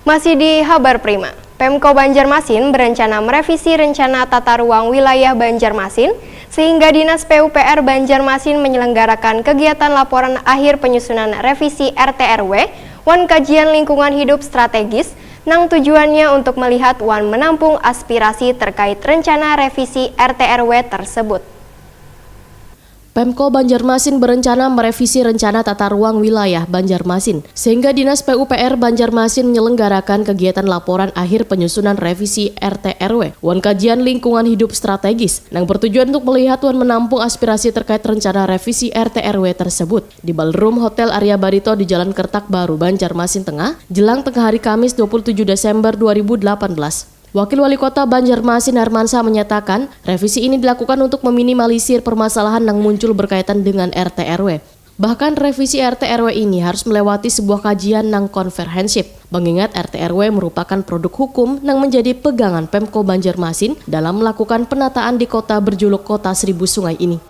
Masih di Kabar Prima, Pemko Banjarmasin berencana merevisi rencana tata ruang wilayah Banjarmasin sehingga Dinas PUPR Banjarmasin menyelenggarakan kegiatan laporan akhir penyusunan revisi RT/RW Wan Kajian Lingkungan Hidup Strategis nang tujuannya untuk melihat Wan menampung aspirasi terkait rencana revisi RT/RW tersebut. Pemko Banjarmasin berencana merevisi rencana tata ruang wilayah Banjarmasin, sehingga Dinas PUPR Banjarmasin menyelenggarakan kegiatan laporan akhir penyusunan revisi RT/RW Wan Kajian Lingkungan Hidup Strategis, yang bertujuan untuk melihat Wan menampung aspirasi terkait rencana revisi RT/RW tersebut di Ballroom Hotel Arya Barito di Jalan Kertak Baru, Banjarmasin Tengah, jelang tengah hari Kamis 27 Desember 2018. Wakil Wali Kota Banjarmasin Hermansyah menyatakan, revisi ini dilakukan untuk meminimalisir permasalahan yang muncul berkaitan dengan RT/RW. Bahkan revisi RT/RW ini harus melewati sebuah kajian yang komprehensif, mengingat RT/RW merupakan produk hukum yang menjadi pegangan Pemko Banjarmasin dalam melakukan penataan di kota berjuluk Kota Seribu Sungai ini.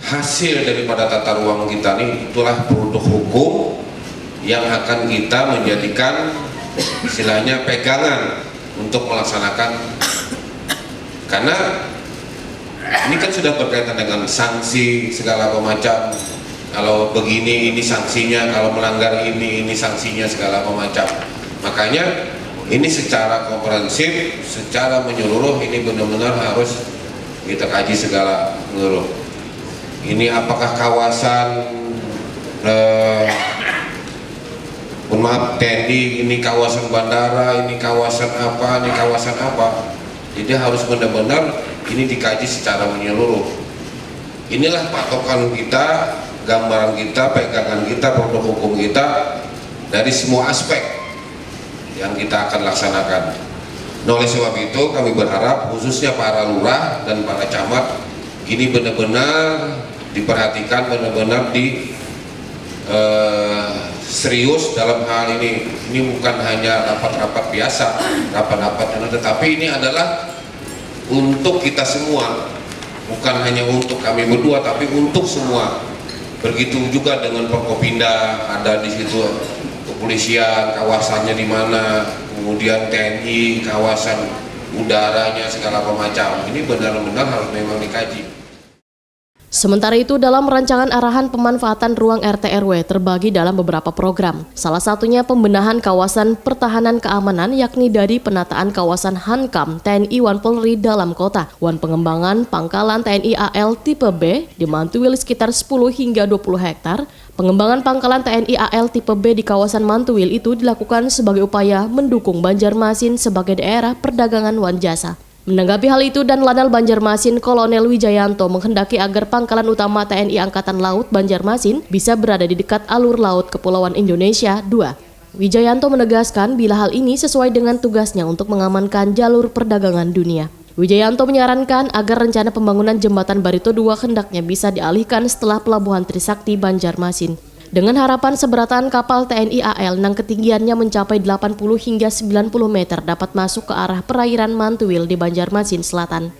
Hasil daripada tata ruang kita ini itulah produk hukum yang akan kita menjadikan istilahnya pegangan untuk melaksanakan, karena ini kan sudah berkaitan dengan sanksi segala macam. Kalau begini ini sanksinya, kalau melanggar ini sanksinya segala macam. Makanya ini secara komprehensif, secara menyeluruh ini benar-benar harus kita kaji segala menyeluruh. Ini apakah kawasan maaf TNI, ini kawasan bandara, ini kawasan apa, ini kawasan apa. Jadi harus benar-benar ini dikaji secara menyeluruh. Inilah patokan kita, gambaran kita, pegangan kita, produk hukum kita dari semua aspek yang kita akan laksanakan. Nah, oleh sebab itu kami berharap khususnya para lurah dan para camat ini benar-benar diperhatikan, benar-benar serius dalam hal ini. Ini bukan hanya rapat-rapat biasa, rapat-rapat, tetapi ini adalah untuk kita semua, bukan hanya untuk kami berdua, tapi untuk semua. Begitu juga dengan Forkopimda, ada di situ kepolisian, kawasannya di mana, kemudian TNI, kawasan udaranya segala macam. Ini benar-benar harus memang dikaji. Sementara itu, dalam rancangan arahan pemanfaatan ruang RT/RW terbagi dalam beberapa program. Salah satunya pembenahan kawasan pertahanan keamanan, yakni dari penataan kawasan Hankam TNI Wan Polri dalam kota, Wan pengembangan pangkalan TNI AL tipe B di Mantuil sekitar 10 hingga 20 hektar. Pengembangan pangkalan TNI AL tipe B di kawasan Mantuil itu dilakukan sebagai upaya mendukung Banjarmasin sebagai daerah perdagangan wan jasa. Menanggapi hal itu, dan Lanal Banjarmasin Kolonel Wijayanto menghendaki agar pangkalan utama TNI Angkatan Laut Banjarmasin bisa berada di dekat alur laut Kepulauan Indonesia II. Wijayanto menegaskan bila hal ini sesuai dengan tugasnya untuk mengamankan jalur perdagangan dunia. Wijayanto menyarankan agar rencana pembangunan jembatan Barito II hendaknya bisa dialihkan setelah pelabuhan Trisakti Banjarmasin, dengan harapan seberatan kapal TNI AL yang ketinggiannya mencapai 80 hingga 90 meter dapat masuk ke arah perairan Mantuil di Banjarmasin Selatan.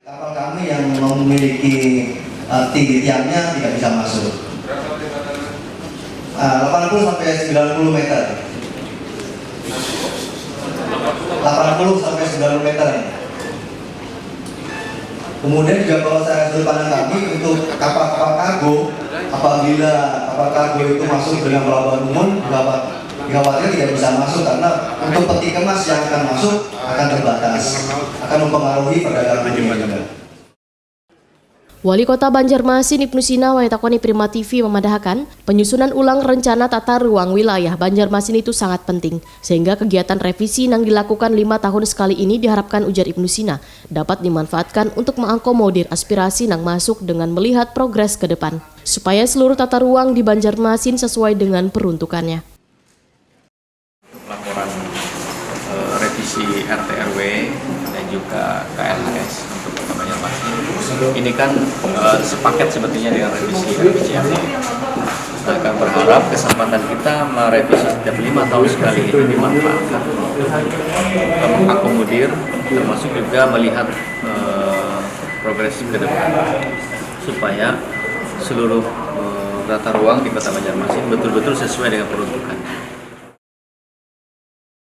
Kapal kami yang memiliki tinggi tiangnya tidak bisa masuk. 80 sampai 90 meter. 80 sampai 90 meter. Kemudian juga kalau saya sudut pandang kami untuk kapal-kapal kargo, apabila kapal kargo itu masuk dengan pelabuhan umum, dikhawatirkan tidak bisa masuk karena untuk peti kemas yang akan masuk akan terbatas, akan mempengaruhi perdagangan dunia juga. Wali Kota Banjarmasin Ibnu Sina Waitakoni Prima TV memadahkan penyusunan ulang rencana tata ruang wilayah Banjarmasin itu sangat penting, sehingga kegiatan revisi yang dilakukan 5 tahun sekali ini diharapkan, ujar Ibnu Sina, dapat dimanfaatkan untuk mengakomodir aspirasi yang masuk dengan melihat progres ke depan, supaya seluruh tata ruang di Banjarmasin sesuai dengan peruntukannya. Laporan revisi RT/RW dan juga KLHS untuk Kota Banjarmasin ini kan sepaket sebetulnya dengan revisi yang kita akan berharap kesempatan kita merevisi setiap 5 tahun sekali ini dimanfaatkan untuk mengakomodir, termasuk juga melihat progresif ke depan supaya seluruh tata ruang di Kota Banjarmasin betul-betul sesuai dengan peruntukan.